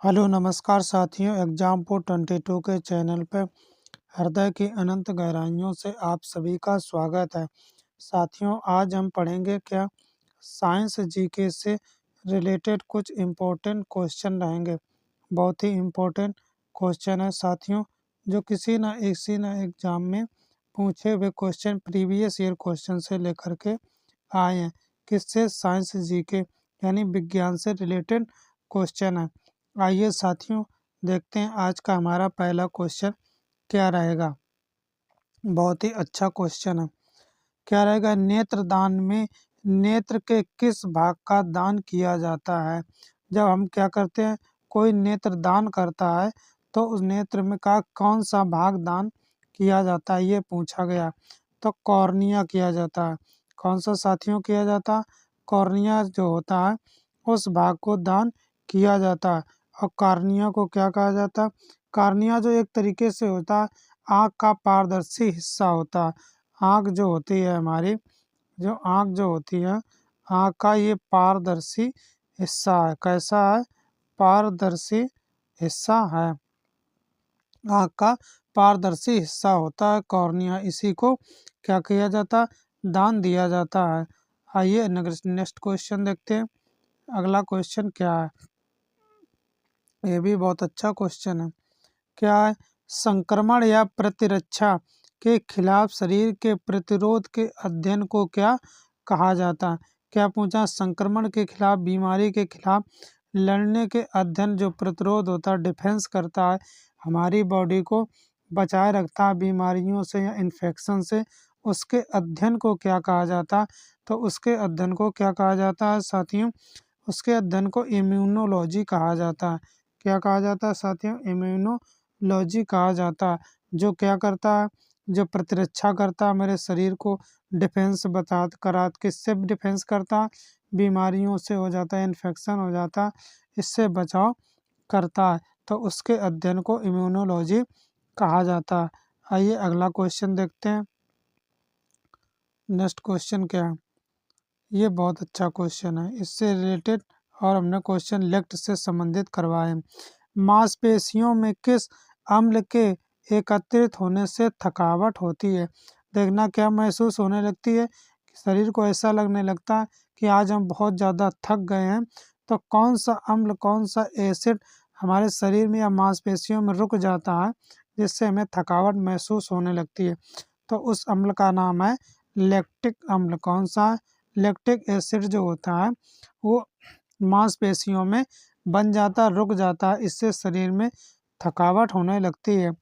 Hello नमस्कार साथियों, एग्जामपुर 22 के चैनल पर हृदय की अनंत गहराइयों से आप सभी का स्वागत है। साथियों, आज हम पढ़ेंगे क्या साइंस जीके से रिलेटेड कुछ इम्पोर्टेंट क्वेश्चन रहेंगे। बहुत ही इम्पोर्टेंट क्वेश्चन है साथियों, जो किसी न एग्जाम में पूछे हुए क्वेश्चन प्रीवियस ईयर क्वेश्चन से लेकर के आए हैं। किससे? साइंस जीके यानी विज्ञान से रिलेटेड क्वेश्चन है। आइए साथियों, देखते हैं आज का हमारा पहला क्वेश्चन क्या रहेगा। बहुत ही अच्छा क्वेश्चन है। क्या रहेगा? नेत्रदान में नेत्र के किस भाग का दान किया जाता है? जब हम क्या करते हैं, कोई नेत्र दान करता है तो उस नेत्र में का कौन सा भाग दान किया जाता है, ये पूछा गया। तो कॉर्निया किया जाता है। कौन सा साथियों किया जाता है? कॉर्निया जो होता है उस भाग को दान किया जाता है। और कार्निया को क्या कहा जाता है? कार्निया जो एक तरीके से होता है आँख का पारदर्शी हिस्सा होता है। आँख जो होती है हमारी, जो आँख जो होती है, आँख का ये पारदर्शी हिस्सा है। कैसा है? पारदर्शी हिस्सा है। आँख का पारदर्शी हिस्सा होता है कॉर्निया। इसी को क्या किया जाता है? दान दिया जाता है। आइए नेक्स्ट क्वेश्चन देखते हैं। अगला क्वेश्चन क्या है? ये भी बहुत अच्छा क्वेश्चन है। क्या है? संक्रमण या प्रतिरक्षा के खिलाफ शरीर के प्रतिरोध के अध्ययन को क्या कहा जाता है? क्या पूछा? संक्रमण के खिलाफ, बीमारी के खिलाफ लड़ने के अध्ययन, जो प्रतिरोध होता है, डिफेंस करता है, हमारी बॉडी को बचाए रखता है बीमारियों से या इन्फेक्शन से, उसके अध्ययन को क्या कहा जाता है? तो उसके अध्ययन को क्या कहा जाता है साथियों? उसके अध्ययन को इम्यूनोलॉजी कहा जाता है। क्या कहा जाता है साथियों? इम्यूनोलॉजी कहा जाता है। जो क्या करता है? जो प्रतिरक्षा करता है, मेरे शरीर को डिफेंस बता करा, किससे डिफेंस करता है? बीमारियों से हो जाता है, इन्फेक्शन हो जाता है, इससे बचाव करता है। तो उसके अध्ययन को इम्यूनोलॉजी कहा जाता है। आइए अगला क्वेश्चन देखते हैं। नेक्स्ट क्वेश्चन क्या है? ये बहुत अच्छा क्वेश्चन है। इससे रिलेटेड और हमने क्वेश्चन लेक्ट से संबंधित करवाए। मांसपेशियों में किस अम्ल के एकत्रित होने से थकावट होती है? देखना क्या महसूस होने लगती है कि शरीर को ऐसा लगने लगता है कि आज हम बहुत ज़्यादा थक गए हैं। तो कौन सा अम्ल, कौन सा एसिड हमारे शरीर में या मांसपेशियों में रुक जाता है जिससे हमें थकावट महसूस होने लगती है? तो उस अम्ल का नाम है लैक्टिक अम्ल। कौन सा? लैक्टिक एसिड जो होता है वो मांसपेशियों में बन जाता, रुक जाता है, इससे शरीर में थकावट होने लगती है।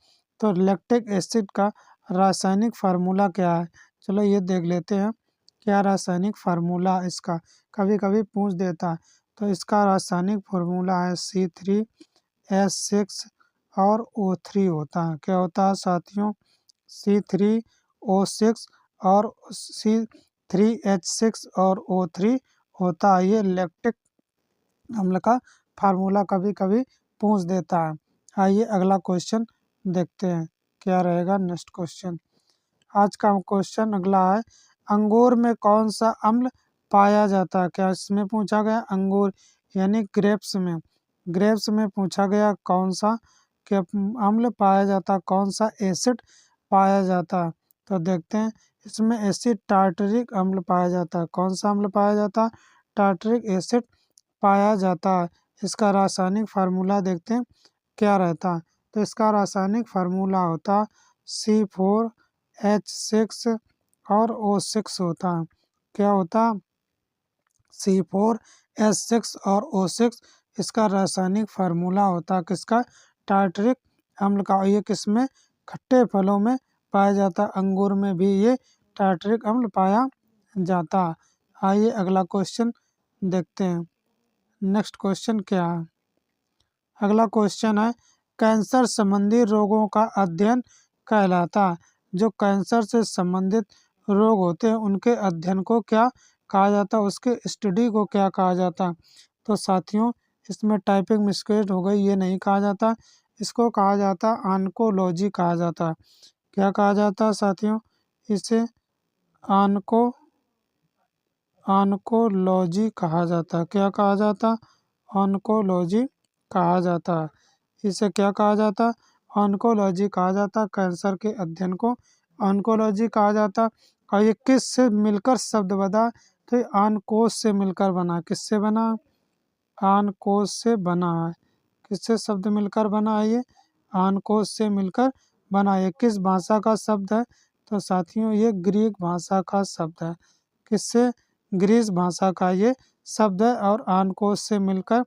तो लैक्टिक एसिड का रासायनिक फार्मूला क्या है? चलो ये देख लेते हैं। क्या रासायनिक फार्मूला इसका? कभी कभी पूछ देता है। तो इसका रासायनिक फार्मूला है C3H6 और O3 होता है। क्या होता है साथियों? C3O6 और C3H6 और O3 होता है। ये लैक्टिक अम्ल का फार्मूला कभी कभी पूछ देता है। आइए अगला क्वेश्चन देखते हैं क्या रहेगा। नेक्स्ट क्वेश्चन, आज का क्वेश्चन अगला है। अंगूर में कौन सा अम्ल पाया जाता है? क्या इसमें पूछा गया? अंगूर यानी ग्रेप्स में, ग्रेप्स में पूछा गया कौन सा क्या अम्ल पाया जाता है, कौन सा एसिड पाया जाता है? तो देखते हैं। इसमें एसिड टार्टरिक अम्ल पाया जाता है। कौन सा अम्ल पाया जाता है? टार्टरिक एसिड पाया जाता है। इसका रासायनिक फार्मूला देखते हैं क्या रहता है। तो इसका रासायनिक फार्मूला होता है C4H6 और O6 होता है। क्या होता? C4H6 और O6 इसका रासायनिक फार्मूला होता है किसका? टार्टरिक अम्ल का। और ये किसमें? खट्टे फलों में पाया जाता है। अंगूर में भी ये टार्टरिक अम्ल पाया जाता है। आइए अगला क्वेश्चन देखते हैं। नेक्स्ट क्वेश्चन क्या है? अगला क्वेश्चन है, कैंसर संबंधी रोगों का अध्ययन कहलाता है। जो कैंसर से संबंधित रोग होते हैं उनके अध्ययन को क्या कहा जाता है? उसके स्टडी को क्या कहा जाता है? तो साथियों, इसमें टाइपिंग मिस्टेक हो गई, ये नहीं कहा जाता। इसको कहा जाता है ऑन्कोलॉजी कहा जाता है। क्या कहा जाता है साथियों? इसे ऑन्को ऑन्कोलॉजी कहा जाता है। क्या कहा जाता? ऑन्कोलॉजी कहा जाता है? इसे क्या कहा जाता है? ऑन्कोलॉजी कहा जाता। कैंसर के अध्ययन को ऑन्कोलॉजी कहा जाता। और ये किस से मिलकर शब्द बना? तो ये ऑनकोस से मिलकर बना। किससे बना? ऑनकोस से बना है। किससे शब्द मिलकर बना है? ये ऑनकोस से मिलकर बना। ये किस भाषा का शब्द है? तो साथियों ये ग्रीक भाषा का शब्द है। किससे? ग्रीस भाषा का ये शब्द है। और ऑनकोस से मिलकर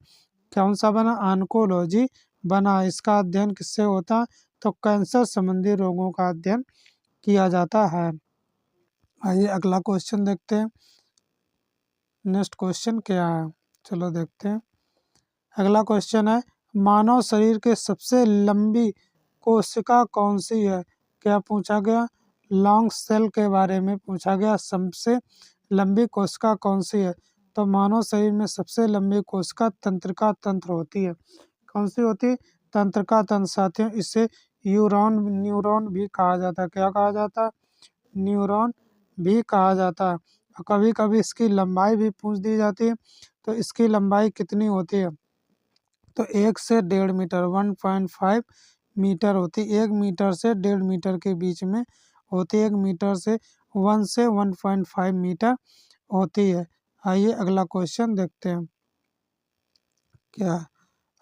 कौन सा बना? ऑन्कोलॉजी बना। इसका अध्ययन किससे होता? तो कैंसर संबंधी रोगों का अध्ययन किया जाता है। आइए अगला क्वेश्चन देखते हैं। नेक्स्ट क्वेश्चन क्या है? चलो देखते हैं। अगला क्वेश्चन है, मानव शरीर के सबसे लंबी कोशिका कौन सी है? क्या पूछा गया? लॉन्ग सेल के बारे में पूछा गया। सबसे लंबी कोशिका कौन सी है? तो मानव शरीर में सबसे लंबी कोशिका तंत्रिका तंत्र होती है। कौन सी होती है? तंत्रिका तंत्र। साथियों इसे न्यूरॉन भी कहा जाता है। क्या कहा जाता है? न्यूरॉन भी कहा जाता है। और कभी कभी इसकी लंबाई भी पूछ दी जाती है। तो इसकी लंबाई कितनी होती है? तो 1 से 1.5 मीटर 1.5 मीटर होती है। 1 मीटर से 1.5 मीटर के बीच में होती है। 1 मीटर से 1 से 1.5 मीटर होती है। आइए अगला क्वेश्चन देखते हैं क्या है?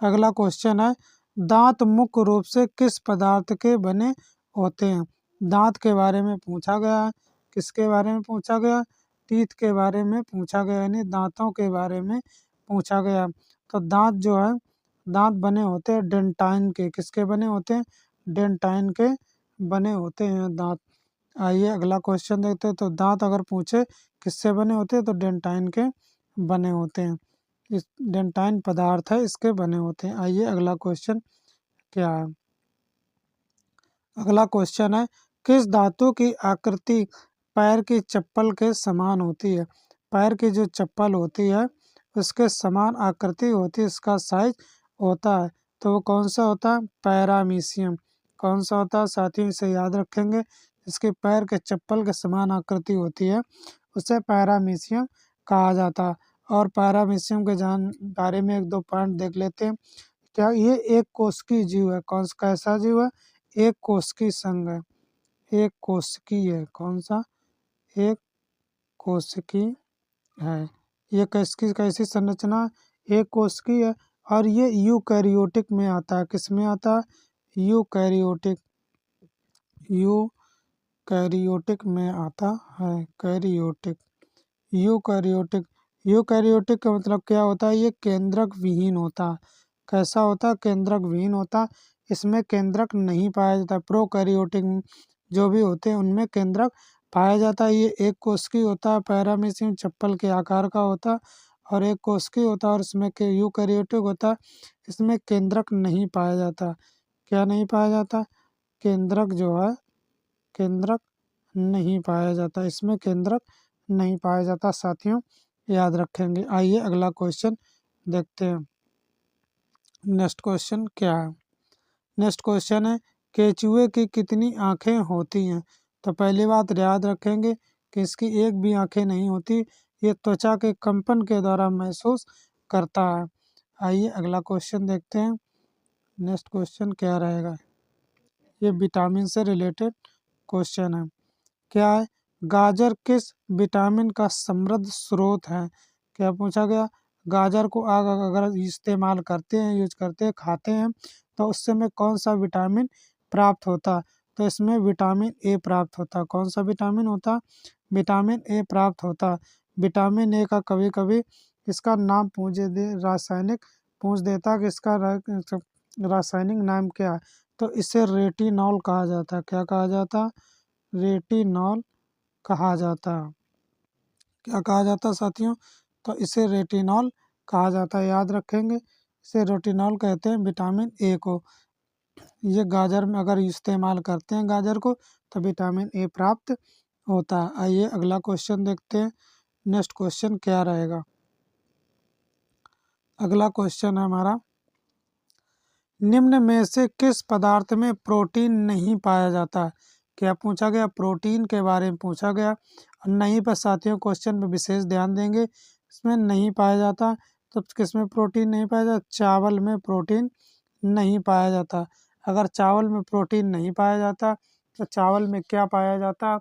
अगला क्वेश्चन है, दांत मुख्य रूप से किस पदार्थ के बने होते हैं? दांत के बारे में पूछा गया है। किसके बारे में पूछा गया? टीथ के बारे में पूछा गया, यानी दांतों के बारे में पूछा गया। तो दांत जो है, दांत बने होते हैं डेंटाइन के। किसके बने होते हैं? डेंटाइन के बने होते हैं दांत। आइए अगला क्वेश्चन देखते हैं। तो दांत अगर पूछे किससे बने होते हैं, तो डेंटाइन के बने होते हैं। इस डेंटाइन पदार्थ है, इसके बने होते हैं। आइए अगला क्वेश्चन क्या है? अगला क्वेश्चन है, किस धातु की आकृति पैर की चप्पल के समान होती है? पैर की जो चप्पल होती है उसके समान आकृति होती है, इसका साइज होता है। तो वो कौन सा होता है? पैरामीशियम। कौन सा होता है? साथियों इसे याद रखेंगे। इसके पैर के चप्पल के समान आकृति होती है, उसे पैरामीशियम कहा जाता है। और पैरामीशियम के बारे में एक दो पॉइंट देख लेते हैं। क्या ये एक कोशिकीय जीव है? कैसा जीव है? एक कोशिकीय संघ है। एक कोशिकीय है। कौन सा? एक कोशिकीय है। ये कैसी संरचना है? एक कोशिकीय है। और ये यूकैरियोटिक में आता है। किस में आता है? यूकैरियोटिक। यूकैरियोटिक में आता है। कैरियोटिक। यूकैरियोटिक। यूकैरियोटिक का मतलब क्या होता है? ये केंद्रक विहीन होता है। कैसा होता है? केंद्रक विहीन होता है। इसमें केंद्रक नहीं पाया जाता। प्रोकैरियोटिक जो भी होते हैं उनमें केंद्रक पाया जाता है। ये एक कोशिकीय होता है। पैरामीशियम चप्पल के आकार का होता है और एक कोशिकीय होता है। और इसमें यूकैरियोटिक होता है, इसमें केंद्रक नहीं पाया जाता। क्या नहीं पाया जाता? केंद्रक जो है, केंद्रक नहीं पाया जाता। इसमें केंद्रक नहीं पाया जाता। साथियों याद रखेंगे। आइए अगला क्वेश्चन देखते हैं। नेक्स्ट क्वेश्चन क्या है? नेक्स्ट क्वेश्चन है, केचुए की कितनी आंखें होती हैं? तो पहली बात याद रखेंगे कि इसकी एक भी आंखें नहीं होती। ये त्वचा के कंपन के द्वारा महसूस करता है। आइए अगला क्वेश्चन देखते हैं। नेक्स्ट क्वेश्चन क्या रहेगा? ये विटामिन से रिलेटेड क्वेश्चन है। क्या है? गाजर किस विटामिन का समृद्ध स्रोत है? क्या पूछा गया? गाजर को अगर इस्तेमाल करते हैं, यूज करते हैं, खाते हैं, तो उससे में कौन सा विटामिन प्राप्त होता? तो इसमें विटामिन ए प्राप्त होता। कौन सा विटामिन होता? विटामिन ए प्राप्त होता। विटामिन ए का कभी कभी इसका नाम रासायनिक पूछ देता कि इसका रासायनिक नाम क्या है? तो इसे रेटिनॉल कहा जाता है। क्या कहा जाता? रेटिनॉल कहा जाता है। क्या कहा जाता साथियों? तो इसे रेटिनॉल कहा जाता है। याद रखेंगे, इसे रेटिनॉल कहते हैं विटामिन ए को। ये गाजर में अगर इस्तेमाल करते हैं गाजर को तो विटामिन ए प्राप्त होता है। आइए अगला क्वेश्चन देखते हैं। नेक्स्ट क्वेश्चन क्या रहेगा? अगला क्वेश्चन है हमारा, निम्न में से किस पदार्थ में प्रोटीन नहीं पाया जाता? क्या पूछा गया? प्रोटीन के बारे में पूछा गया। और नहीं पर साथियों क्वेश्चन पे विशेष ध्यान देंगे। इसमें नहीं पाया जाता तो किस में प्रोटीन नहीं पाया जाता? चावल में प्रोटीन नहीं पाया जाता। अगर चावल में प्रोटीन नहीं पाया जाता तो चावल में क्या पाया जाता?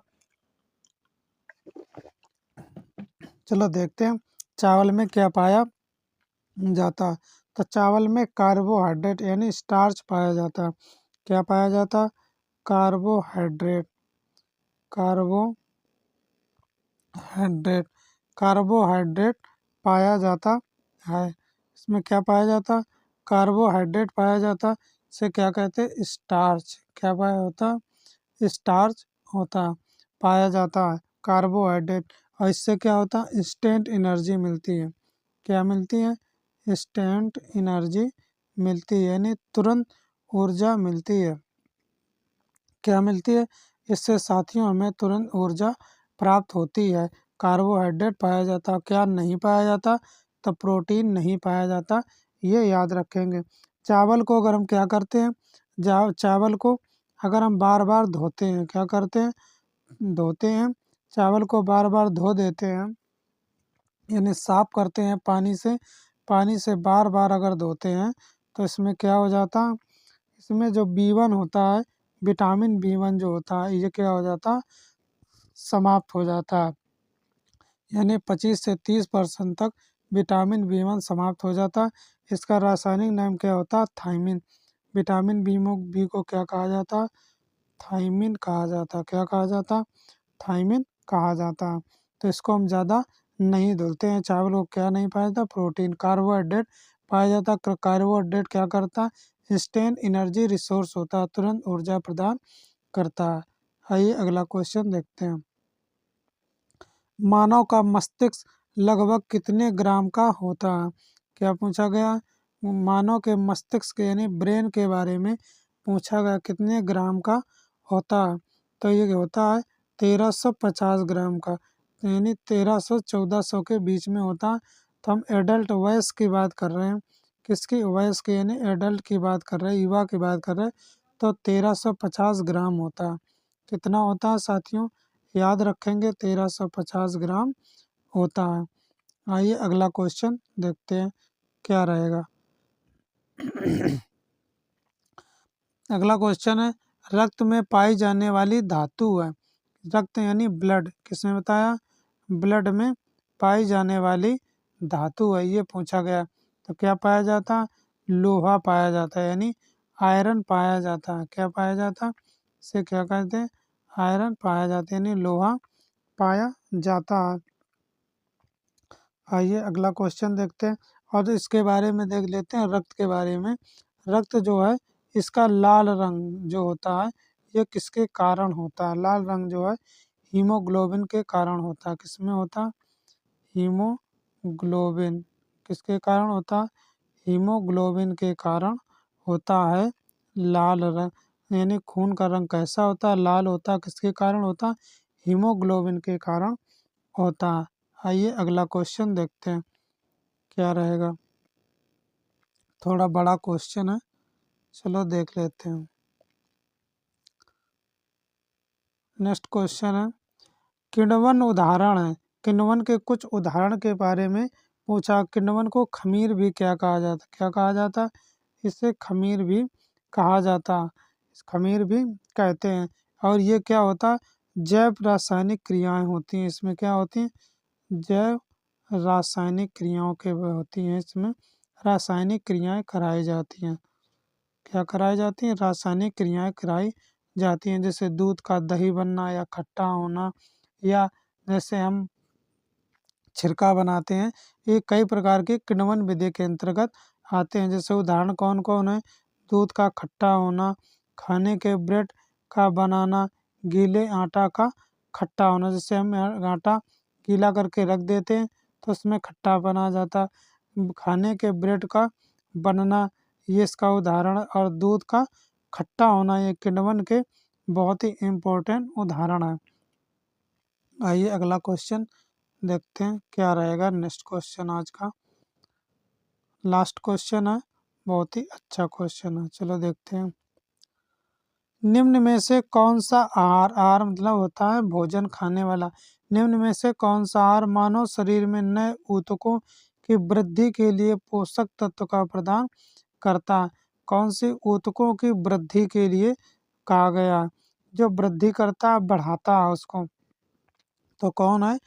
चलो देखते हैं चावल में क्या पाया जाता। तो चावल में कार्बोहाइड्रेट यानी स्टार्च पाया जाता। क्या पाया जाता? कार्बोहाइड्रेट। कार्बोहाइड्रेट कार्बोहाइड्रेट पाया जाता है। इसमें क्या पाया जाता? कार्बोहाइड्रेट पाया जाता। इसे क्या कहते हैं? स्टार्च। क्या पाया होता? स्टार्च होता पाया जाता है कार्बोहाइड्रेट। और इससे क्या होता? इंस्टेंट एनर्जी मिलती है। क्या मिलती है? इंस्टेंट एनर्जी मिलती है यानी तुरंत ऊर्जा मिलती है। क्या मिलती है? इससे साथियों हमें तुरंत ऊर्जा प्राप्त होती है। कार्बोहाइड्रेट पाया जाता, क्या नहीं पाया जाता? तो प्रोटीन नहीं पाया जाता। ये याद रखेंगे। चावल को अगर हम क्या करते हैं, चावल को अगर हम बार बार धोते हैं, क्या करते हैं? धोते हैं, चावल को बार बार धो देते हैं यानी साफ करते हैं पानी से बार बार अगर धोते हैं तो इसमें क्या हो जाता? इसमें जो B1 होता है, विटामिन B1 जो होता है, ये क्या हो जाता? समाप्त हो जाता है। यानी 25 से 30% तक विटामिन B1 समाप्त हो जाता है। इसका रासायनिक नाम क्या होता? थायमिन। विटामिन बी को क्या कहा जाता? थायमिन कहा जाता। क्या कहा जाता? थायमिन कहा जाता है। तो इसको हम ज़्यादा नहीं धुलते हैं। चावल को क्या नहीं पाया जाता? प्रोटीन। कार्बोहाइड्रेट पाया जाता। कार्बोहाइड्रेट क्या करता? इंस्टेंट एनर्जी रिसोर्स होता है, तुरंत ऊर्जा प्रदान करता है। आइए अगला क्वेश्चन देखते हैं। मानव का मस्तिष्क लगभग कितने ग्राम का होता है? क्या पूछा गया? मानव के मस्तिष्क यानी ब्रेन के बारे में पूछा गया, कितने ग्राम का होता है? तो ये होता है 1350 ग्राम का, यानी 1300-1400 के बीच में होता है। तो हम एडल्ट वयस्क की बात कर रहे हैं। किसकी? वयस्क यानी एडल्ट की बात कर रहे हैं, युवा की बात कर रहे हैं। तो 1350 ग्राम होता है। कितना होता है साथियों? याद रखेंगे 1350 ग्राम होता है। आइए अगला क्वेश्चन देखते हैं क्या रहेगा। अगला क्वेश्चन है, रक्त में पाई जाने वाली धातु है। रक्त यानी ब्लड, किसने बताया? ब्लड में पाई जाने वाली धातु है, ये पूछा गया। तो क्या पाया जाता? लोहा पाया जाता है यानी आयरन पाया जाता है। क्या पाया जाता? इसे क्या कहते हैं? आयरन पाया जाता है यानी लोहा पाया जाता है। आइए अगला क्वेश्चन देखते हैं और इसके बारे में देख लेते हैं, रक्त के बारे में। रक्त जो है इसका लाल रंग जो होता है ये किसके कारण होता है? लाल रंग जो है हीमोग्लोबिन के कारण होता है। किसमें होता है? हीमोग्लोबिन। किसके कारण होता है? हीमोग्लोबिन के कारण होता है लाल रंग। यानी खून का रंग कैसा होता है? लाल होता है। किसके कारण होता है? हीमोग्लोबिन के कारण होता है। आइए अगला क्वेश्चन देखते हैं क्या रहेगा। थोड़ा बड़ा क्वेश्चन है, चलो देख लेते हैं। नेक्स्ट क्वेश्चन है, किण्वन उदाहरण है। किण्वन के कुछ उदाहरण के बारे में पूछा। किण्वन को खमीर भी क्या कहा जाता? क्या कहा जाता? इसे खमीर भी कहा जाता। खमीर भी कहते हैं। और ये क्या होता है? जैव रासायनिक क्रियाएं होती हैं इसमें। क्या होती हैं? जैव रासायनिक क्रियाओं के होती हैं इसमें। रासायनिक क्रियाएं कराई जाती हैं। क्या कराई जाती हैं? रासायनिक क्रियाएं कराई जाती हैं, जैसे दूध का दही बनना या खट्टा होना, या जैसे हम छिरका बनाते हैं। ये कई प्रकार के किण्वन विधि के अंतर्गत आते हैं। जैसे उदाहरण कौन कौन है? दूध का खट्टा होना, खाने के ब्रेड का बनाना, गीले आटा का खट्टा होना। जैसे हम आटा गीला करके रख देते हैं तो उसमें खट्टा बना जाता। खाने के ब्रेड का बनना ये इसका उदाहरण है। और दूध का खट्टा होना ये किण्वन के बहुत ही इम्पोर्टेंट उदाहरण है। आइए अगला क्वेश्चन देखते हैं क्या रहेगा। नेक्स्ट क्वेश्चन आज का लास्ट क्वेश्चन है, बहुत ही अच्छा क्वेश्चन है, चलो देखते हैं। निम्न में से कौन सा आहार, आहार मतलब होता है भोजन खाने वाला, निम्न में से कौन सा आहार मानव शरीर में नए ऊतकों की वृद्धि के लिए पोषक तत्व का प्रदान करता है? कौन सी ऊतकों की वृद्धि के लिए कहा गया है? जो वृद्धि करता है, बढ़ाता है उसको, तो कौन है?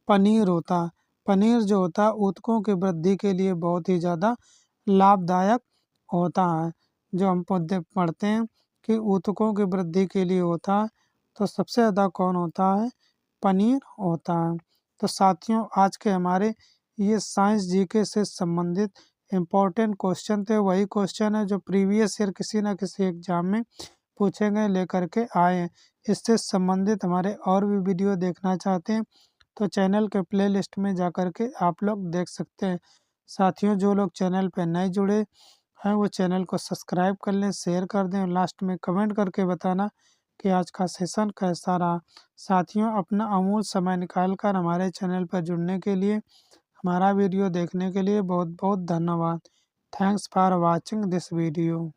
पनीर होता है। पनीर जो होता है ऊतकों की वृद्धि के लिए बहुत ही ज़्यादा लाभदायक होता है। जो हम पौधे पढ़ते हैं कि ऊतकों की वृद्धि के लिए होता है, तो सबसे ज़्यादा कौन होता है? पनीर होता है। तो साथियों, आज के हमारे ये साइंस जीके से संबंधित इम्पोर्टेंट क्वेश्चन थे। वही क्वेश्चन है जो प्रीवियस ईयर किसी न किसी एग्जाम में पूछे गए, लेकर के आए हैं। इससे संबंधित हमारे और भी वीडियो देखना चाहते हैं तो चैनल के प्लेलिस्ट में जाकर के आप लोग देख सकते हैं। साथियों, जो लोग चैनल पर नए जुड़े हैं वो चैनल को सब्सक्राइब कर लें, शेयर कर दें और लास्ट में कमेंट करके बताना कि आज का सेशन कैसा रहा। साथियों, अपना अमूल्य समय निकाल कर हमारे चैनल पर जुड़ने के लिए, हमारा वीडियो देखने के लिए बहुत बहुत धन्यवाद। Thanks for watching this video.